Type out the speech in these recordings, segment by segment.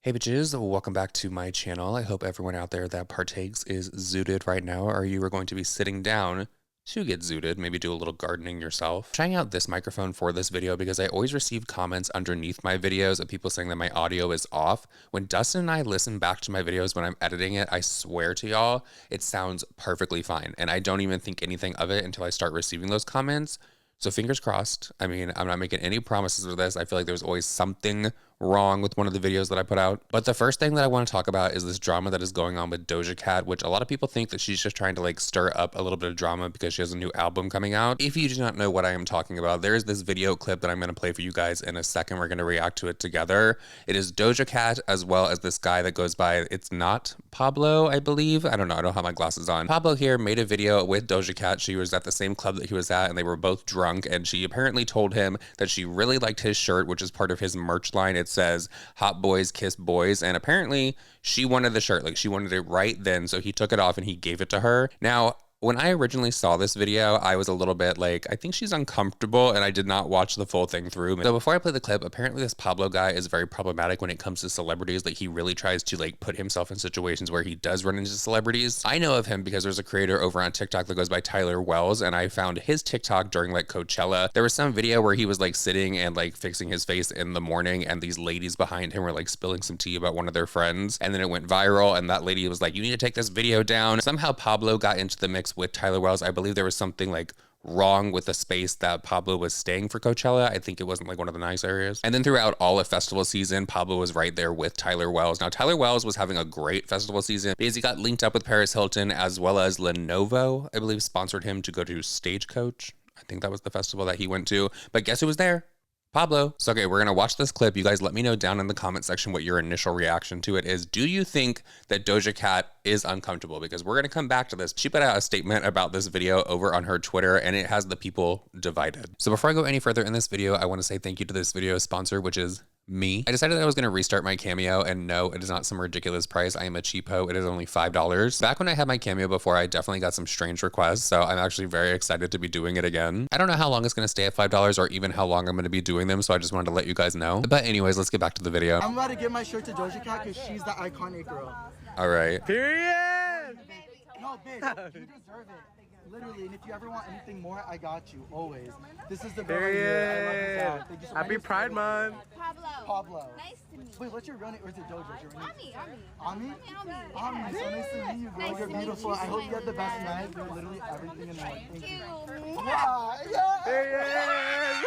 Hey bitches, welcome back to my channel. I hope everyone out there that partakes is zooted right now, or you are going to be sitting down to get zooted, maybe do a little gardening yourself. Trying out this microphone for this video because I always receive comments underneath my videos of people saying that my audio is off. When Dustin and I listen back to my videos when I'm editing it, I swear to y'all, it sounds perfectly fine. And I don't even think anything of it until I start receiving those comments. So fingers crossed. I mean, I'm not making any promises with this. I feel like there's always something wrong with one of the videos that I put out. But the first thing that I want to talk about is this drama that is going on with Doja Cat, which a lot of people think that she's just trying to like stir up a little bit of drama because she has a new album coming out. If you do not know what I am talking about, there is this video clip that I'm going to play for you guys in a second. We're going to react to it together. It is Doja Cat as well as this guy that goes by, it's not Pablo, I believe. I don't know. I don't have my glasses on. Pablo here made a video with Doja Cat. She was at the same club that he was at and they were both drunk, and she apparently told him that she really liked his shirt, which is part of his merch line. It says "Hot Boys Kiss Boys," and apparently she wanted the shirt, like she wanted it right then, so he took it off and he gave it to her. Now, when I originally saw this video, I was a little bit like, I think she's uncomfortable, and I did not watch the full thing through. So before I play the clip, apparently this Pablo guy is very problematic when it comes to celebrities. Like, he really tries to like put himself in situations where he does run into celebrities. I know of him because there's a creator over on TikTok that goes by Tyler Wells, and I found his TikTok during like Coachella. There was some video where he was like sitting and like fixing his face in the morning, and these ladies behind him were like spilling some tea about one of their friends, and then it went viral, and that lady was like, "You need to take this video down." Somehow Pablo got into the mix with Tyler Wells. I believe there was something like wrong with the space that Pablo was staying for Coachella. I think it wasn't like one of the nice areas. And then throughout all of festival season, Pablo was right there with Tyler Wells. Now, Tyler Wells was having a great festival season because he got linked up with Paris Hilton, as well as Lenovo, I believe, sponsored him to go to Stagecoach. I think that was the festival that he went to. But guess who was there? Pablo. So, okay, we're going to watch this clip. You guys let me know down in the comment section what your initial reaction to it is. Do you think that Doja Cat is uncomfortable? Because we're going to come back to this. She put out a statement about this video over on her Twitter, and it has the people divided. So before I go any further in this video, I want to say thank you to this video sponsor, which is me. I decided that I was going to restart my Cameo, and no, it is not some ridiculous price. I am a cheapo. It is only $5. Back when I had my Cameo before, I definitely got some strange requests, so I'm actually very excited to be doing it again. I don't know how long it's going to stay at $5 or even how long I'm going to be doing them, so I just wanted to let you guys know. But anyways, let's get back to the video. I'm about to give my shirt to Doja Cat because she's the iconic girl. All right. Period! No, bitch, you deserve it. Literally, and if you ever want anything more, I got you, always. This is the girl right here. I love this out. Thank you so much. Happy Pride Month! Pablo. Nice to meet you. Wait, what's your real name? Or is it Doja? Is your real name? Ami. Ami? Ami, so nice to meet you, girl. Nice You're to meet beautiful. you, I hope you have the best sweetie. night. You're literally everything in one. Thank you. Mwah. Yeah. Period!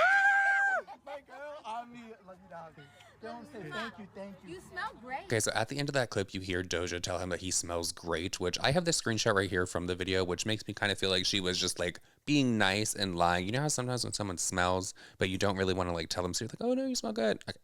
My girl, Ami. Love you down. Don't say thank you, thank you. You smell great. Okay, so at the end of that clip, you hear Doja tell him that he smells great, which I have this screenshot right here from the video, which makes me kind of feel like she was just like being nice and lying. You know how sometimes when someone smells, but you don't really want to like tell them, so you're like, "Oh no, you smell good." Okay.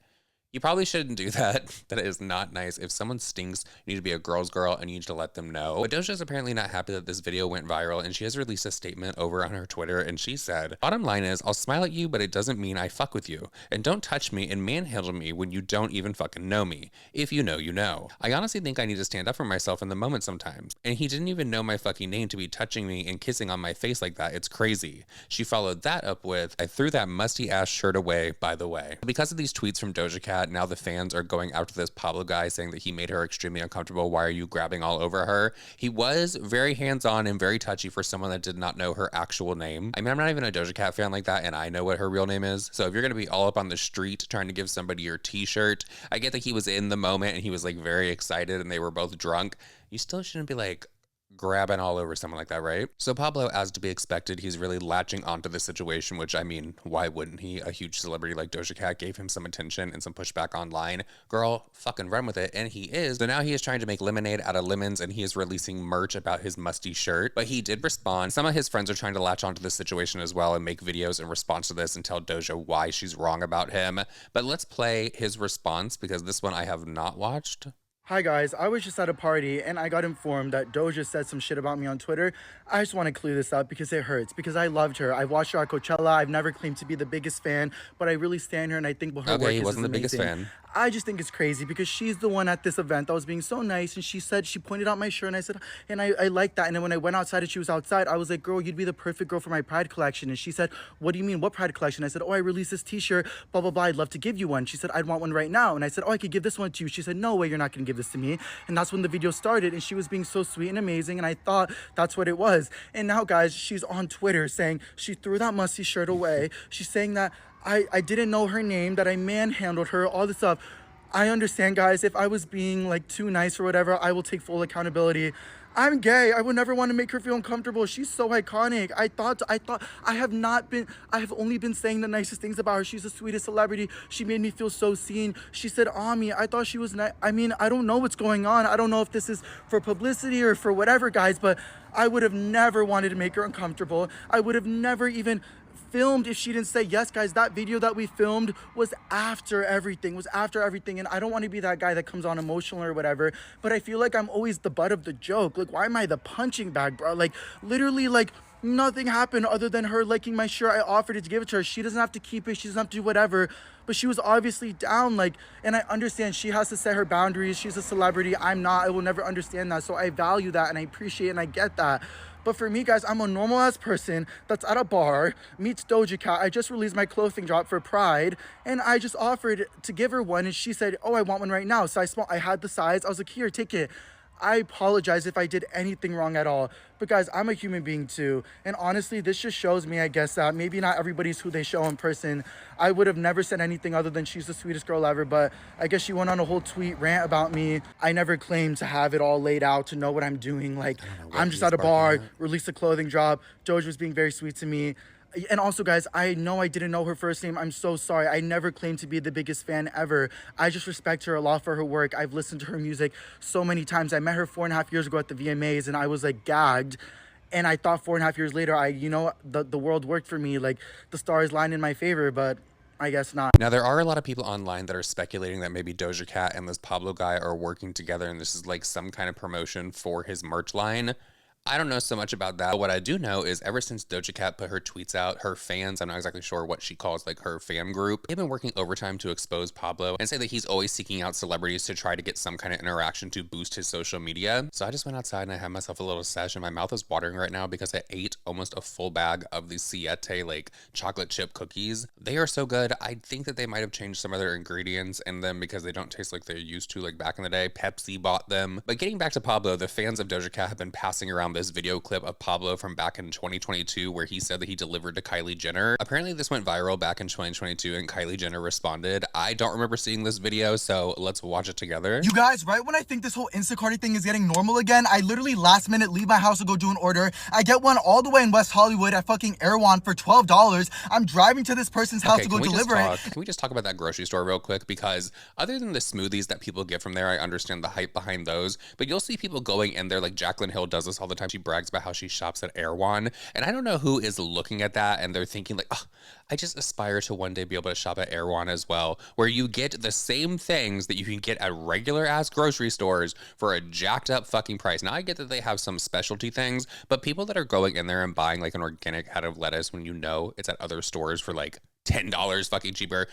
You probably shouldn't do that. That is not nice. If someone stinks, you need to be a girl's girl and you need to let them know. But Doja's apparently not happy that this video went viral, and she has released a statement over on her Twitter, and she said, "Bottom line is, I'll smile at you, but it doesn't mean I fuck with you. And don't touch me and manhandle me when you don't even fucking know me. If you know, you know. I honestly think I need to stand up for myself in the moment sometimes. And he didn't even know my fucking name to be touching me and kissing on my face like that. It's crazy." She followed that up with, "I threw that musty ass shirt away, by the way." Because of these tweets from Doja Cat, now the fans are going after this Pablo guy, saying that he made her extremely uncomfortable. Why are you grabbing all over her? He was very hands-on and very touchy for someone that did not know her actual name. I mean, I'm not even a Doja Cat fan like that, and I know what her real name is. So if you're going to be all up on the street trying to give somebody your t-shirt, I get that he was in the moment and he was like very excited and they were both drunk. You still shouldn't be like grabbing all over someone like that, right? So Pablo, as to be expected, he's really latching onto the situation, which, I mean, why wouldn't he? A huge celebrity like Doja Cat gave him some attention and some pushback online. Girl, fucking run with it. And he is. So now he is trying to make lemonade out of lemons, and he is releasing merch about his musty shirt. But he did respond. Some of his friends are trying to latch onto this situation as well and make videos in response to this and tell Doja why she's wrong about him. But let's play his response, because this one I have not watched. Hi guys, I was just at a party and I got informed that Doja said some shit about me on Twitter. I just want to clear this up because it hurts, because I loved her. I watched her at Coachella. I've never claimed to be the biggest fan, but I really stand her and I think what her Okay, work he is wasn't the biggest amazing. fan. I just think it's crazy because she's the one at this event that was being so nice, and she said, she pointed out my shirt and I said, and I like that. And then when I went outside and she was outside, I was like, girl, you'd be the perfect girl for my Pride collection. And she said, what do you mean, what Pride collection? I said, oh, I released this t-shirt, blah, blah, blah. I'd love to give you one. She said, I'd want one right now. And I said, oh, I could give this one to you. She said, no way, you're not gonna give this to me. And that's when the video started, and she was being so sweet and amazing, and I thought that's what it was. And now, guys, she's on Twitter saying she threw that musty shirt away. She's saying that I didn't know her name, that I manhandled her, all this stuff. I understand, guys, if I was being like too nice or whatever, I will take full accountability. I'm gay. I would never want to make her feel uncomfortable. She's so iconic. I have only been saying the nicest things about her. She's the sweetest celebrity. She made me feel so seen. She said, Ami, I thought she was nice. I mean, I don't know what's going on. I don't know if this is for publicity or for whatever, guys, but I would have never wanted to make her uncomfortable. I would have never even filmed if she didn't say yes. Guys, that video that we filmed was after everything, and I don't want to be that guy that comes on emotional or whatever, but I feel like I'm always the butt of the joke. Like, why am I the punching bag, bro? Like, literally, like, nothing happened other than her liking my shirt. I offered it to give it to her. She doesn't have to keep it, she doesn't have to do whatever, but she was obviously down. Like, and I understand she has to set her boundaries. She's a celebrity, I'm not. I will never understand that, so I value that and I appreciate it and I get that. But for me, guys, I'm a normal ass person that's at a bar, meets Doja Cat. I just released my clothing drop for Pride, and I just offered to give her one, and she said, oh, I want one right now. So I had the size. I was like, here, take it. I apologize if I did anything wrong at all. But guys, I'm a human being too. And honestly, this just shows me, I guess, that maybe not everybody's who they show in person. I would have never said anything other than she's the sweetest girl ever. But I guess she went on a whole tweet rant about me. I never claimed to have it all laid out, to know what I'm doing. Like, I'm just at a bar, released a clothing drop. Doja was being very sweet to me. And also, guys, I know I didn't know her first name. I'm so sorry. I never claimed to be the biggest fan ever. I just respect her a lot for her work. I've listened to her music so many times. I met her 4.5 years ago at the VMAs, and I was like gagged. And I thought 4.5 years later, the world worked for me. Like, the stars lined in my favor, but I guess not. Now, there are a lot of people online that are speculating that maybe Doja Cat and this Pablo guy are working together, and this is like some kind of promotion for his merch line. I don't know so much about that. What I do know is ever since Doja Cat put her tweets out, her fans, I'm not exactly sure what she calls like her fan group, they've been working overtime to expose Pablo and say that he's always seeking out celebrities to try to get some kind of interaction to boost his social media. So I just went outside and I had myself a little sesh, and my mouth is watering right now because I ate almost a full bag of these Siete like chocolate chip cookies. They are so good. I think that they might have changed some of their ingredients in them because they don't taste like they used to like back in the day. Pepsi bought them. But getting back to Pablo, the fans of Doja Cat have been passing around this video clip of Pablo from back in 2022 where he said that he delivered to Kylie Jenner. Apparently this went viral back in 2022 and Kylie Jenner responded. I don't remember seeing this video, so let's watch it together. You guys, right when I think this whole Instacarting thing is getting normal again, I literally last minute leave my house to go do an order. I get one all the way in West Hollywood at fucking Erewhon for $12. I'm driving to this person's house to go deliver it. Can we just talk about that grocery store real quick? Because other than the smoothies that people get from there, I understand the hype behind those, but you'll see people going in there, like Jaclyn Hill does this all the time. She brags about how she shops at Erewhon, and I don't know who is looking at that and they're thinking like, oh, I just aspire to one day be able to shop at Erewhon as well, where you get the same things that you can get at regular ass grocery stores for a jacked up fucking price. Now I get that they have some specialty things, but people that are going in there and buying like an organic head of lettuce when you know it's at other stores for like $10 fucking cheaper,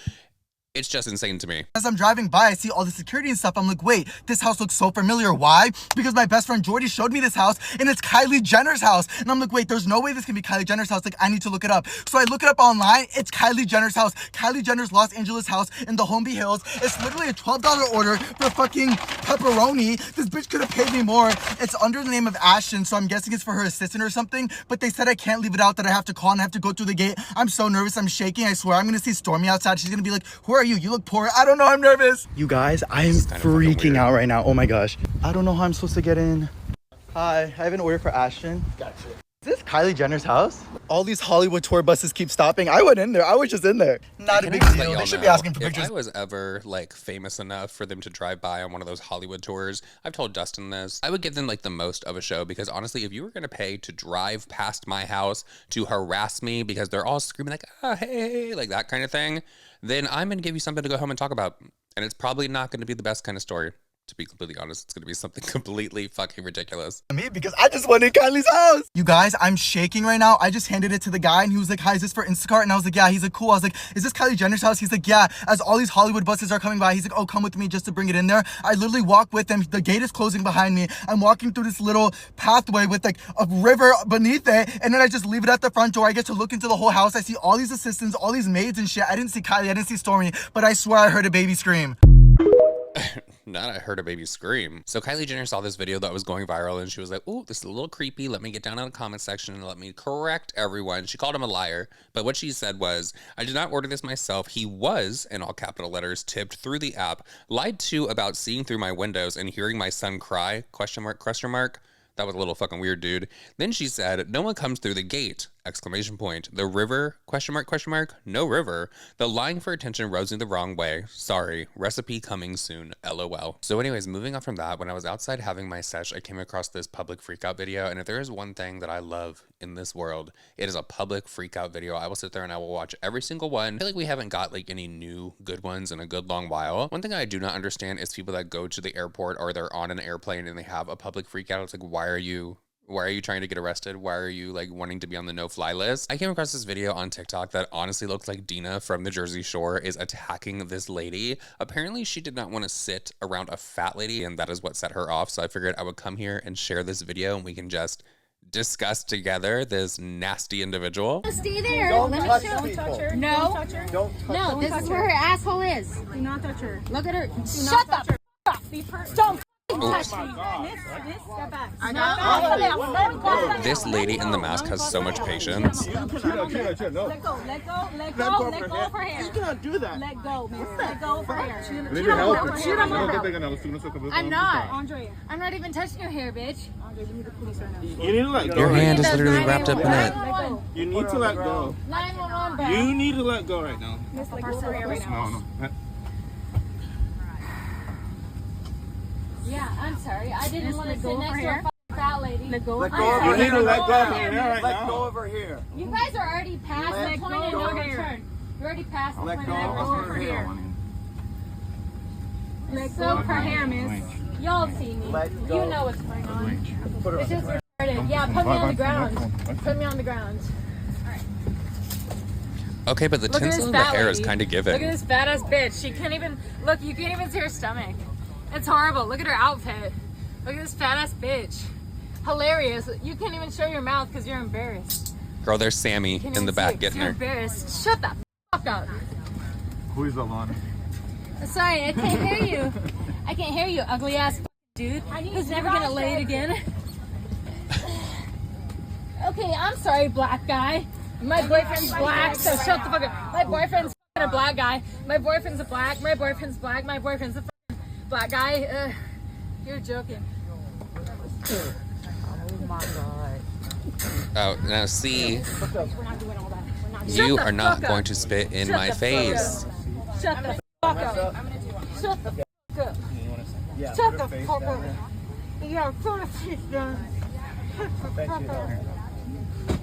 it's just insane to me. As I'm driving by, I see all the security and stuff. I'm like, wait, this house looks so familiar. Why? Because my best friend Jordy showed me this house, and it's Kylie Jenner's house. And I'm like, wait, there's no way this can be Kylie Jenner's house. Like, I need to look it up. So I look it up online. It's Kylie Jenner's house. Kylie Jenner's Los Angeles house in the Holmby Hills. It's literally a $12 order for fucking pepperoni. This bitch could have paid me more. It's under the name of Ashton, so I'm guessing it's for her assistant or something. But they said I can't leave it out, that I have to call and I have to go through the gate. I'm so nervous. I'm shaking. I swear I'm going to see Stormy outside. She's going to be like, who are you? You look poor. I don't know. I'm nervous. You guys, I am freaking out right now. Oh my gosh. I don't know how I'm supposed to get in. Hi, I have an order for Ashton. Gotcha. Is this Kylie Jenner's house? All these Hollywood tour buses keep stopping. I went in there. I was just in there. Not a big deal. They should be asking for pictures. If I was ever like famous enough for them to drive by on one of those Hollywood tours, I've told Dustin this, I would give them like the most of a show, because honestly, if you were going to pay to drive past my house to harass me because they're all screaming like, oh, hey, like that kind of thing, then I'm going to give you something to go home and talk about. And it's probably not going to be the best kind of story. To be completely honest, it's going to be something completely fucking ridiculous. Me, because I just went in Kylie's house. You guys, I'm shaking right now. I just handed it to the guy and he was like, hi, is this for Instacart? And I was like, yeah. He's like, cool. I was like, is this Kylie Jenner's house? He's like, yeah. As all these Hollywood buses are coming by, he's like, oh, come with me just to bring it in there. I literally walk with him. The gate is closing behind me. I'm walking through this little pathway with like a river beneath it. And then I just leave it at the front door. I get to look into the whole house. I see all these assistants, all these maids and shit. I didn't see Kylie. I didn't see Stormy, but I swear I heard a baby scream. Not I heard a baby scream. So Kylie Jenner saw this video that was going viral and she was like, oh, this is a little creepy. Let me get down in the comment section and let me correct everyone. She called him a liar. But what she said was, I did not order this myself. He was, in all capital letters, tipped through the app, lied to about seeing through my windows and hearing my son cry, question mark, question mark. That was a little fucking weird, dude. Then she said, no one comes through the gate, exclamation point. The river, question mark, no river. The lying for attention rose me the wrong way. Sorry, recipe coming soon, LOL. So anyways, moving on from that, when I was outside having my sesh, I came across this public freakout video. And if there is one thing that I love in this world, it is a public freakout video. I will sit there and I will watch every single one. I feel like we haven't got like any new good ones in a good long while. One thing I do not understand is people that go to the airport or they're on an airplane and they have a public freakout. It's like, why are you trying to get arrested? Why are you like wanting to be on the no-fly list? I came across this video on TikTok that honestly looks like Dina from the Jersey Shore is attacking this lady. Apparently she did not want to sit around a fat lady and that is what set her off. So I figured I would come here and share this video and we can just discuss together this nasty individual. Stay there. Don't Let me touch show. people. Touch her. No. Don't touch her. No, this is where her asshole is. Do not touch her. Look at her. Do Shut not the touch her. f*** Be per- Don't Oh. touch me. Miss, step back. This lady in the mask has so much patience. Let go of her hair. You cannot do that. Let go, miss. Let go of her hair. I'm not. Andrea. I'm not even touching your hair, bitch. Andrea, we need the police right now. You need to let go. Your hand is That's literally 911. wrapped up in it. 911. You need to let go. 911, bro. You need to let go right now. Miss, let go of her hair right now. No. Yeah, I'm sorry. I didn't Miss, want to let go sit of next her to a hair. fucking fat lady. Let go Let of go her of hair. You need to let go of her Let hair right Let go now. of her hair. You guys are already past Let the point go of no of her return. You're already past the Let point go of no of return. her hair. Let So go of her crazy. hair, miss. Y'all see me. Let You go. know what's going on. Put her It's on just the retarded. Yeah, put me on the ground. Put me on the ground. Okay, but the Look at tinsel this in the fat hair is lady. kind of Look giving. at this fat ass bitch. She can't even look. You can't even see her stomach. It's horrible. Look at her outfit. Look at this fat ass bitch. Hilarious. You can't even show your mouth because you're embarrassed. Girl, there's Sammy You can't in even the see back it 'cause getting you're her. embarrassed. Shut the fuck up. Who is Alana? Sorry, I can't hear you. I can't hear you, ugly ass dude. Who's never gonna lay it again. Okay, I'm sorry, black guy. My boyfriend's black, so shut the fuck up. My boyfriend's a black guy. My boyfriend's a black. My boyfriend's black. My boyfriend's a black guy. You're joking. Oh my god. Oh, now see, We're not doing all that. We're not doing you the are not fuck up. going to spit in Shut my the fuck face. up. Shut the fuck up. Shut the fuck up. Yeah, Shut put the her face fuck down up. there. Yeah, put her face down. Shut the Bet fuck you up. don't.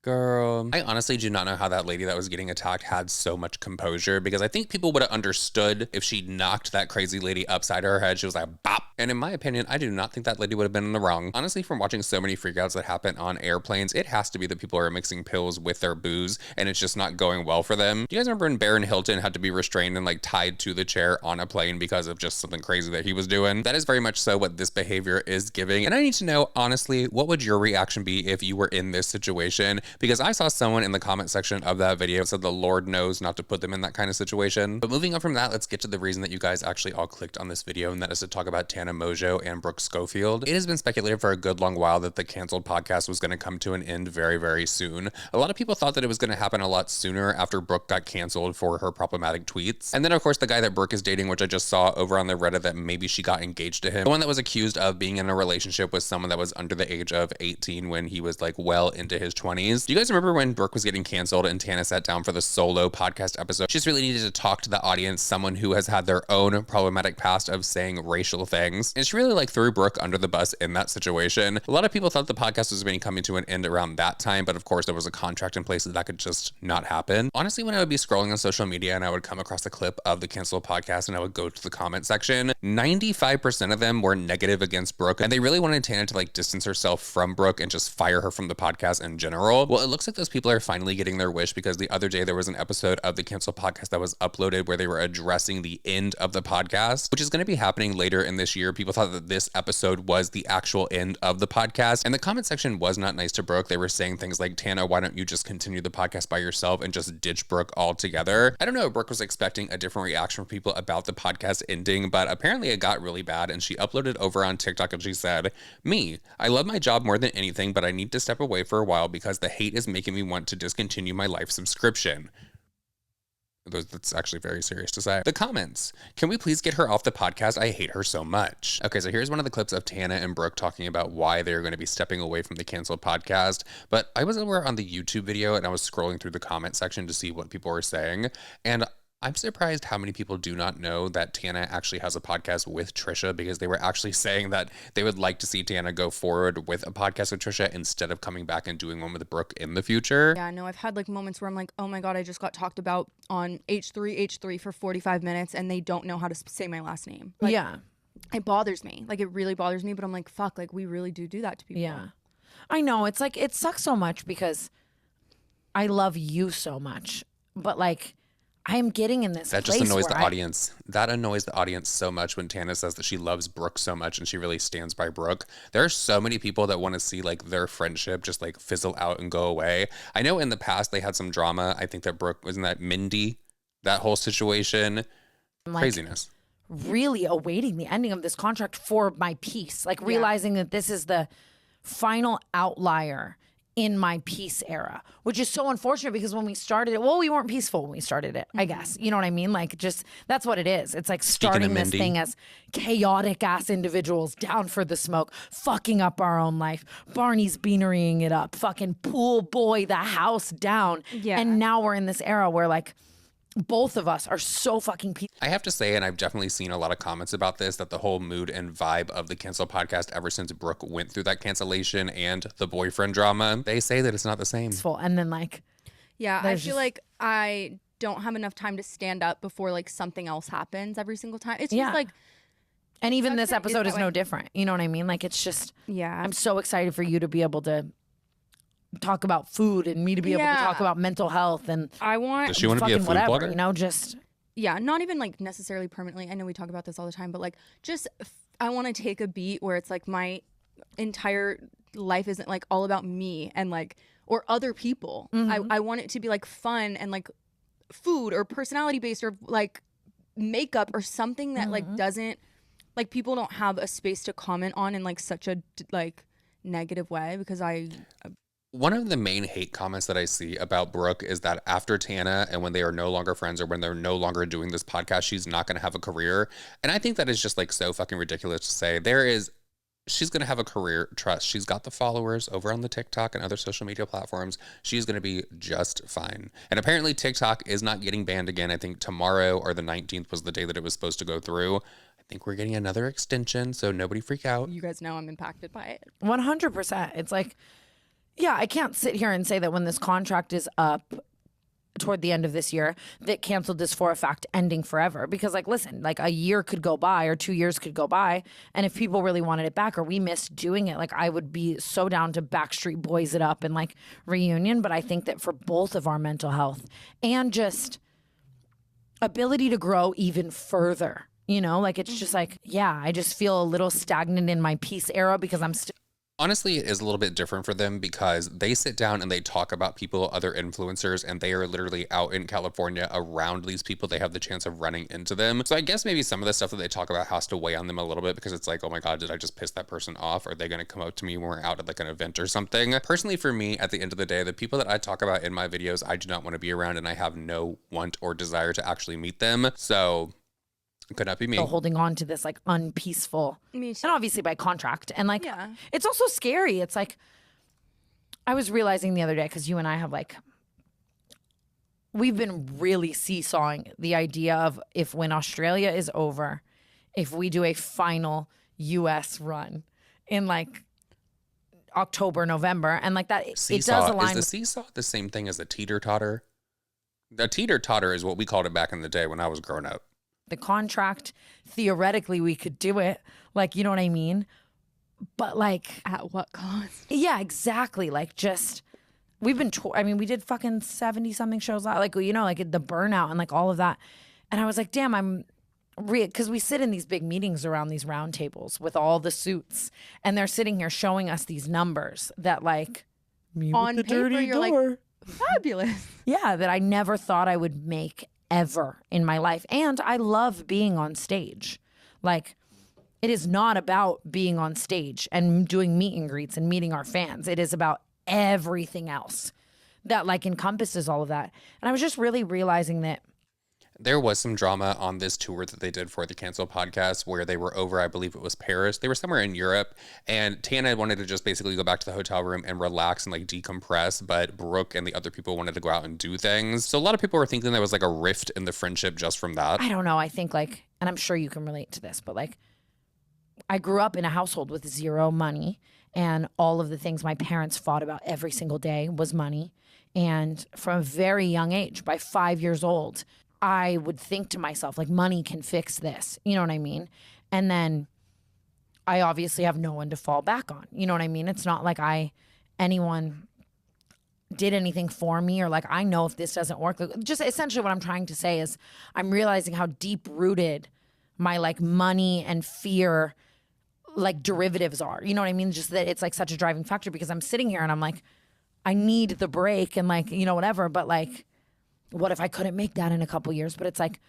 Girl, I honestly do not know how that lady that was getting attacked had so much composure, because I think people would have understood if she knocked that crazy lady upside her head. She was like, bop. And in my opinion, I do not think that lady would have been in the wrong. Honestly, from watching so many freakouts that happen on airplanes, it has to be that people are mixing pills with their booze and it's just not going well for them. Do you guys remember when Baron Hilton had to be restrained and like tied to the chair on a plane because of just something crazy that he was doing? That is very much so what this behavior is giving. And I need to know, honestly, what would your reaction be if you were in this situation? Because I saw someone in the comment section of that video said the Lord knows not to put them in that kind of situation. But moving on from that, let's get to the reason that you guys actually all clicked on this video, and that is to talk about Tana Mongeau and Brooke Schofield. It has been speculated for a good long while that the canceled podcast was going to come to an end very, very soon. A lot of people thought that it was going to happen a lot sooner after Brooke got canceled for her problematic tweets. And then of course the guy that Brooke is dating, which I just saw over on the Reddit that maybe she got engaged to him, the one that was accused of being in a relationship with someone that was under the age of 18 when he was like well into his 20s. Do you guys remember when Brooke was getting canceled and Tana sat down for the solo podcast episode? She just really needed to talk to the audience, someone who has had their own problematic past of saying racial things. things. And she really like threw Brooke under the bus in that situation. A lot of people thought the podcast was maybe coming to an end around that time, but of course there was a contract in place that could just not happen. Honestly, when I would be scrolling on social media and I would come across a clip of the canceled podcast and I would go to the comment section, 95% of them were negative against Brooke, and they really wanted Tana to like distance herself from Brooke and just fire her from the podcast in general. Well, it looks like those people are finally getting their wish, because the other day there was an episode of the canceled podcast that was uploaded where they were addressing the end of the podcast, which is going to be happening later in this year. People thought that this episode was the actual end of the podcast, and the comment section was not nice to Brooke. They were saying things like, Tana, why don't you just continue the podcast by yourself and just ditch Brooke altogether? I don't know if Brooke was expecting a different reaction from people about the podcast ending, but apparently it got really bad, and she uploaded over on TikTok and she said, me, I love my job more than anything, but I need to step away for a while because the hate is making me want to discontinue my life subscription. That's actually very serious to say. The comments. Can we please get her off the podcast? I hate her so much. Okay, so here's one of the clips of Tana and Brooke talking about why they're going to be stepping away from the canceled podcast. But I was over on the YouTube video and I was scrolling through the comment section to see what people were saying. And I'm surprised how many people do not know that Tana actually has a podcast with Trisha, because they were actually saying that they would like to see Tana go forward with a podcast with Trisha instead of coming back and doing one with Brooke in the future. Yeah, no, I've had like moments where I'm like, oh my God, I just got talked about on H3 for 45 minutes and they don't know how to say my last name. Like, yeah. It bothers me. Like, it really bothers me, but I'm like, fuck, like we really do that to people. Yeah. I know. It's like, it sucks so much because I love you so much, but like, I am getting in this that just annoys the audience. That annoys the audience so much when Tana says that she loves Brooke so much and she really stands by Brooke. There are so many people that want to see like their friendship just like fizzle out and go away. I know in the past they had some drama. I think that Brooke, wasn't that Mindy? That whole situation. Like, craziness. Really awaiting the ending of this contract for my peace. Like realizing that this is the final outlier in my peace era, which is so unfortunate because when we started it, well, we weren't peaceful when we started it, I guess. You know what I mean? Like, just, that's what it is. It's like starting this thing as chaotic ass individuals down for the smoke, fucking up our own life. Barney's beanerying it up, fucking pool boy the house down. Yeah. And now we're in this era where like, both of us are so fucking peaceful. I have to say, and I've definitely seen a lot of comments about this, that the whole mood and vibe of the cancel podcast ever since Brooke went through that cancellation and the boyfriend drama, they say that it's not the same. And then like, yeah, I feel like I don't have enough time to stand up before like something else happens every single time. It's just like, and even this episode is that no way. different. You know what I mean? Like, it's just, yeah, I'm so excited for you to be able to talk about food and me to be able to talk about mental health and I want Does she want to be a food whatever, blogger? you know, just not even like necessarily permanently. I know we talk about this all the time, but like just I want to take a beat where it's like my entire life isn't like all about me and like or other people. I want it to be like fun and like food or personality based or like makeup or something that like doesn't like people don't have a space to comment on in like such a like negative way because One of the main hate comments that I see about Brooke is that after Tana and when they are no longer friends or when they're no longer doing this podcast, she's not going to have a career. And I think that is just like so fucking ridiculous to say. She's going to have a career. Trust. She's got the followers over on the TikTok and other social media platforms. She's going to be just fine. And apparently TikTok is not getting banned again. I think tomorrow or the 19th was the day that it was supposed to go through. I think we're getting another extension, so nobody freak out. you guys know I'm impacted by it. 100%. It's like, yeah, I can't sit here and say that when this contract is up toward the end of this year, that canceled is for a fact ending forever. Because like, listen, like a year could go by or 2 years could go by. And if people really wanted it back or we missed doing it, like I would be so down to Backstreet Boys it up and like reunion. But I think that for both of our mental health and just ability to grow even further, you know, like it's just like, yeah, I just feel a little stagnant in my peace era because I'm still. Honestly, it is a little bit different for them because they sit down and they talk about people, other influencers, and they are literally out in California around these people. They have the chance of running into them. So I guess maybe some of the stuff that they talk about has to weigh on them a little bit because it's like, oh my God, did I just piss that person off? Are they going to come up to me when we're out at like an event or something? Personally, for me, at the end of the day, the people that I talk about in my videos, I do not want to be around and I have no want or desire to actually meet them. So it could not be me. Holding on to this like unpeaceful, Me too. and obviously by contract. And like, Yeah. it's also scary. It's like, I was realizing the other day, because you and I have like, we've been really seesawing the idea of if when Australia is over, if we do a final US run in like October, November. And like that, it does Seesaw. align Is the with seesaw the same thing as a teeter-totter? A teeter-totter is what we called it back in the day when I was growing up. the contract. Theoretically, we could do it. Like, you know what I mean? But like, At what cost? yeah, exactly. Like just, we've been, I mean, we did fucking 70 something shows, like, you know, like the burnout and like all of that. And I was like, damn, I'm because we sit in these big meetings around these round tables with all the suits, and they're sitting here showing us these numbers that like me On with the paper, dirty you're door. like, fabulous. Yeah, that I never thought I would make ever in my life. And I love being on stage. Like, it is not about being on stage and doing meet and greets and meeting our fans. It is about everything else that like encompasses all of that. And I was just really realizing that There was some drama on this tour that they did for the Cancel podcast where they were over, I believe it was Paris. They were somewhere in Europe, and Tana wanted to just basically go back to the hotel room and relax and like decompress, but Brooke and the other people wanted to go out and do things. So a lot of people were thinking there was like a rift in the friendship just from that. I don't know. I think like, and I'm sure you can relate to this, but like, I grew up in a household with zero money, and all of the things my parents fought about every single day was money. And from a very young age, by 5 years old, I would think to myself, like, money can fix this. You know what I mean? And then I obviously have no one to fall back on. You know what I mean? It's not like anyone did anything for me, or like, I know if this doesn't work. Like, just essentially what I'm trying to say is I'm realizing how deep rooted my like money and fear like derivatives are. You know what I mean? Just that it's like such a driving factor, because I'm sitting here and I'm like, I need the break and like, you know, whatever. But like, what if I couldn't make that in a couple years? But it's like,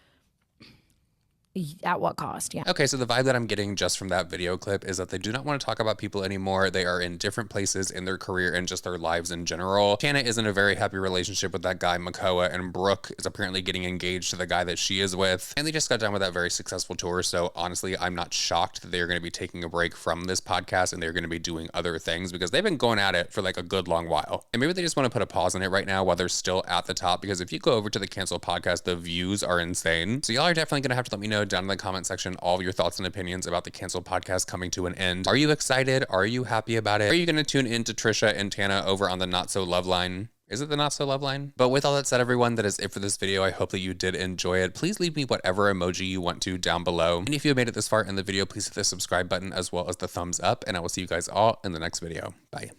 at what cost? Yeah. Okay, so the vibe that I'm getting just from that video clip is that they do not want to talk about people anymore. They are in different places in their career and just their lives in general. Tana is in a very happy relationship with that guy, Makoa, and Brooke is apparently getting engaged to the guy that she is with. And they just got done with that very successful tour. So honestly, I'm not shocked that they're going to be taking a break from this podcast and they're going to be doing other things, because they've been going at it for like a good long while. And maybe they just want to put a pause on it right now while they're still at the top, because if you go over to the Cancel podcast, the views are insane. So y'all are definitely going to have to let me know down in the comment section all of your thoughts and opinions about the Cancel podcast coming to an end. Are you excited? Are you happy about it? Are you going to tune in to Trisha and Tana over on the Not So Love Line? Is it the Not So Love Line? But with all that said, everyone, that is it for this video. I hope that you did enjoy it. Please leave me whatever emoji you want to down below. And if you have made it this far in the video, please hit the subscribe button as well as the thumbs up. And I will see you guys all in the next video. Bye.